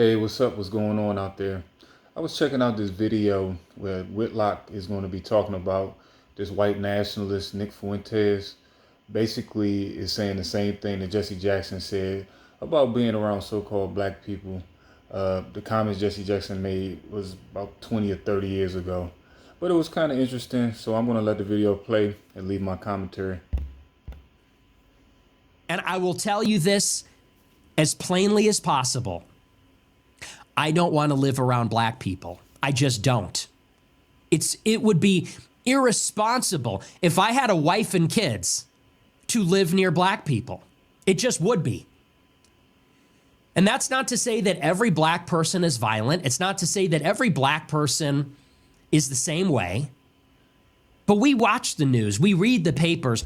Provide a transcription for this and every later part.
Hey, what's up? What's going on out there? I was checking out this video where Whitlock is going to be talking about this white nationalist, Nick Fuentes, basically is saying the same thing that Jesse Jackson said about being around so-called black people. The comments Jesse Jackson made was about 20 or 30 years ago. But it was kind of interesting, so I'm going to let the video play and leave my commentary. And I will tell you this as plainly as possible. I don't want to live around black people. I just don't. It would be irresponsible if I had a wife and kids to live near black people. It just would be. And that's not to say that every black person is violent. It's not to say that every black person is the same way. But we watch the news. We read the papers.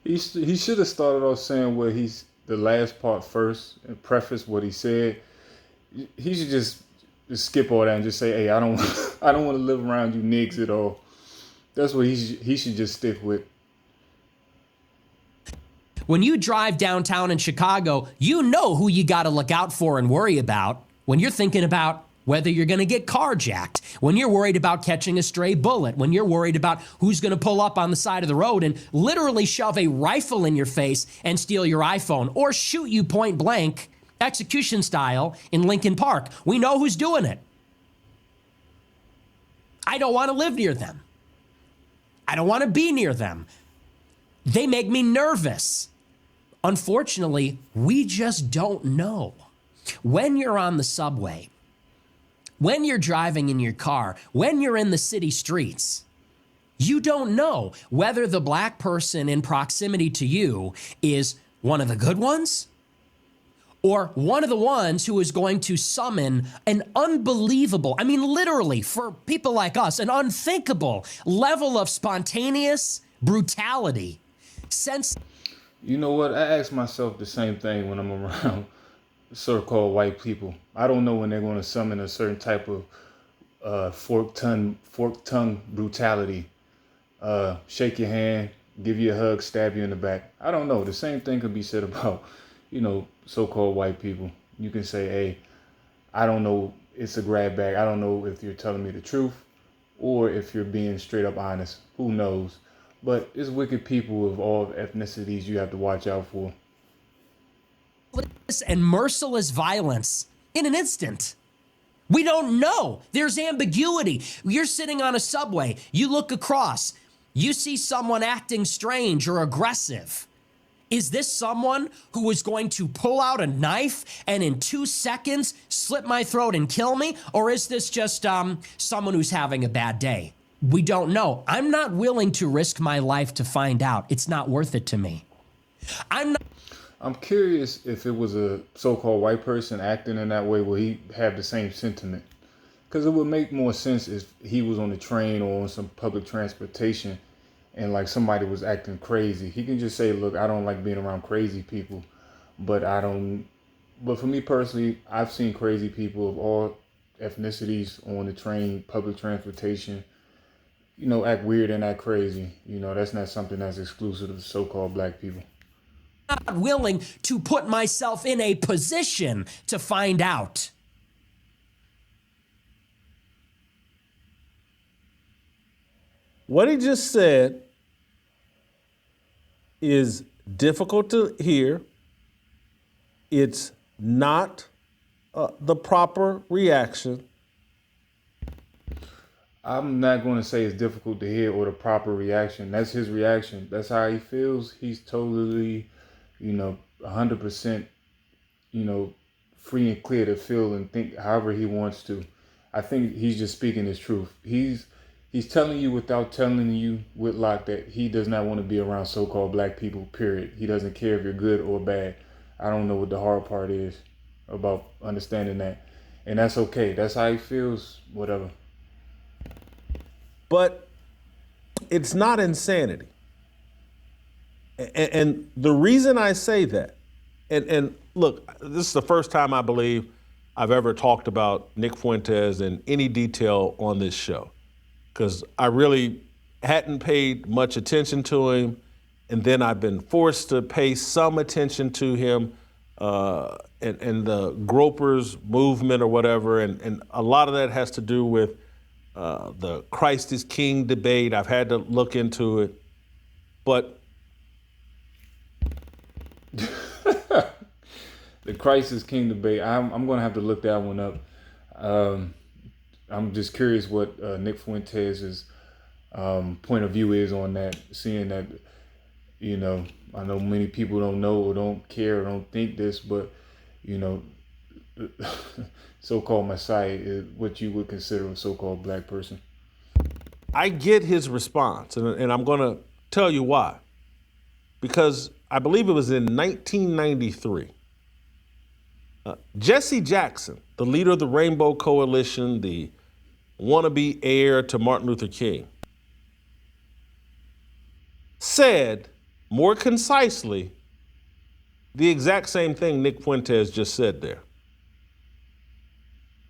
He should have started off saying what he's the last part first and preface what he said. He should just skip all that and just say, "Hey, I don't I don't want to live around you niggas at all." That's what he should just stick with. When you drive downtown in Chicago, you know who you got to look out for and worry about when you're thinking about whether you're going to get carjacked, when you're worried about catching a stray bullet, when you're worried about who's going to pull up on the side of the road and literally shove a rifle in your face and steal your iPhone or shoot you point blank, execution style, in Lincoln Park. We know who's doing it. I don't want to live near them. I don't want to be near them. They make me nervous. Unfortunately, we just don't know. When you're on the subway, when you're driving in your car, when you're in the city streets, you don't know whether the black person in proximity to you is one of the good ones or one of the ones who is going to summon an unbelievable, I mean, literally, for people like us, an unthinkable level of spontaneous brutality. You know what? I ask myself the same thing when I'm around so-called white people. I don't know when they're going to summon a certain type of forked tongue brutality. Shake your hand, give you a hug, stab you in the back. I don't know. The same thing could be said about, so-called white people. You can say, "Hey, I don't know. It's a grab bag. I don't know if you're telling me the truth or if you're being straight up honest. Who knows?" But it's wicked people of all ethnicities you have to watch out for. And merciless violence in an instant. We don't know. There's ambiguity. You're sitting on a subway. You look across. You see someone acting strange or aggressive. Is this someone who is going to pull out a knife and in 2 seconds slit my throat and kill me? Or is this just someone who's having a bad day? We don't know. I'm not willing to risk my life to find out. It's not worth it to me. I'm curious if it was a so-called white person acting in that way, will he have the same sentiment? Because it would make more sense if he was on the train or on some public transportation and like somebody was acting crazy. He can just say, "Look, I don't like being around crazy people, but for me personally, I've seen crazy people of all ethnicities on the train, public transportation, act weird and act crazy. That's not something that's exclusive to so-called black people." Not willing to put myself in a position to find out. What he just said is difficult to hear. It's not the proper reaction. I'm not going to say it's difficult to hear or the proper reaction. That's his reaction. That's how he feels. He's totally 100%, free and clear to feel and think however he wants to. I think he's just speaking his truth. He's telling you without telling you, Whitlock, that he does not want to be around so-called black people, period. He doesn't care if you're good or bad. I don't know what the hard part is about understanding that. And that's okay. That's how he feels, whatever. But it's not insanity. And the reason I say that, and look, this is the first time I believe I've ever talked about Nick Fuentes in any detail on this show, because I really hadn't paid much attention to him, and then I've been forced to pay some attention to him and the gropers movement or whatever, and a lot of that has to do with the Christ is King debate. I've had to look into it, but The Christ is King debate. I'm going to have to look that one up. Um, I'm just curious what Nick Fuentes' point of view is on that, seeing that, I know many people don't know or don't care or don't think this, but, you know, so-called Messiah is what you would consider a so-called black person. I get his response, and I'm going to tell you why. Because I believe it was in 1993. Jesse Jackson, the leader of the Rainbow Coalition, the wannabe heir to Martin Luther King, said more concisely the exact same thing Nick Fuentes just said there.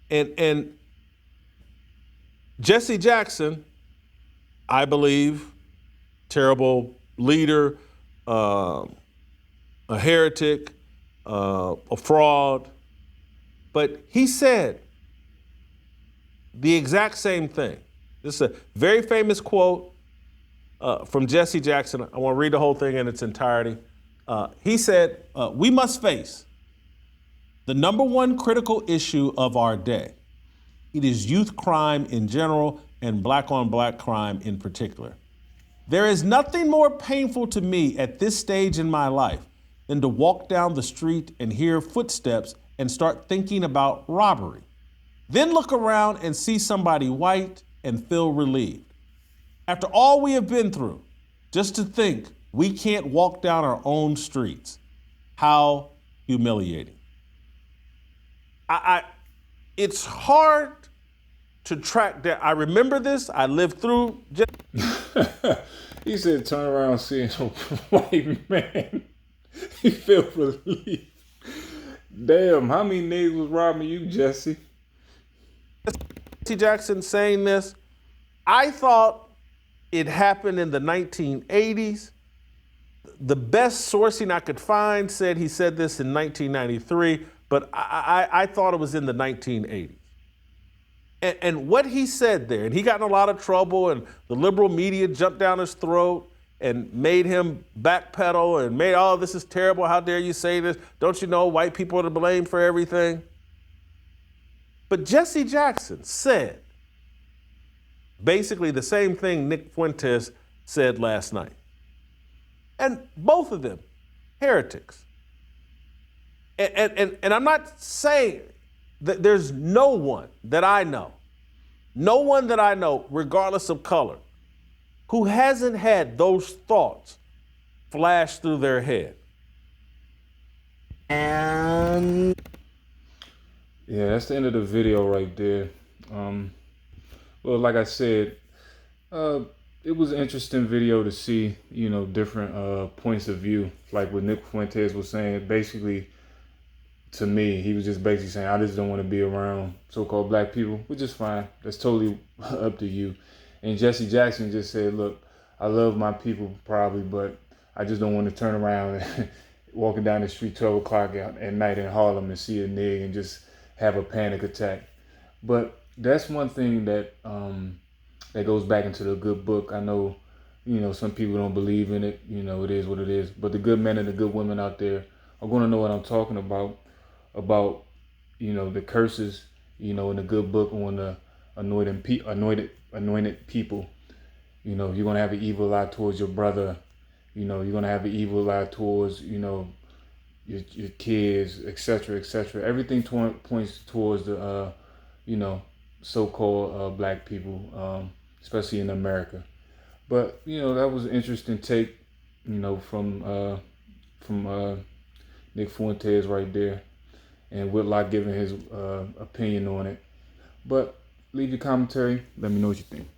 And Jesse Jackson, I believe, terrible leader, a heretic, a fraud, but he said the exact same thing. This is a very famous quote from Jesse Jackson. I want to read the whole thing in its entirety. He said, "We must face the number one critical issue of our day. It is youth crime in general and black on black crime in particular. There is nothing more painful to me at this stage in my life than to walk down the street and hear footsteps and start thinking about robbery. Then look around and see somebody white and feel relieved. After all we have been through, just to think we can't walk down our own streets. How humiliating." It's hard to track that. I remember this. I lived through. He said, turn around seeing a white man. He felt relief. Damn, how many niggas was robbing you, Jesse? Jesse Jackson saying this. I thought it happened in the 1980s. The best sourcing I could find said he said this in 1993, but I thought it was in the 1980s. And what he said there, and he got in a lot of trouble, and the liberal media jumped down his throat and made him backpedal and made, oh, this is terrible. How dare you say this? Don't you know white people are to blame for everything? But Jesse Jackson said basically the same thing Nick Fuentes said last night. And both of them, heretics. And I'm not saying that there's no one that I know, regardless of color, who hasn't had those thoughts flash through their head. Yeah, that's the end of the video right there. Well, like I said, it was an interesting video to see, different points of view. Like what Nick Fuentes was saying, basically, to me, he was just basically saying, I just don't want to be around so-called black people, which is fine. That's totally up to you. And Jesse Jackson just said, look, I love my people probably, but I just don't want to turn around and walking down the street 12 o'clock at night in Harlem and see a nigga and just have a panic attack. But that's one thing that that goes back into the good book. I know, some people don't believe in it. It is what it is. But the good men and the good women out there are going to know what I'm talking about, the curses, in the good book on the anointed people. You're going to have an evil eye towards your brother. You're going to have an evil eye towards, your kids, etc., etc. Everything points towards the, so-called black people, especially in America. But, that was an interesting take, from Nick Fuentes right there, and Whitlock giving his opinion on it. But leave your commentary. Let me know what you think.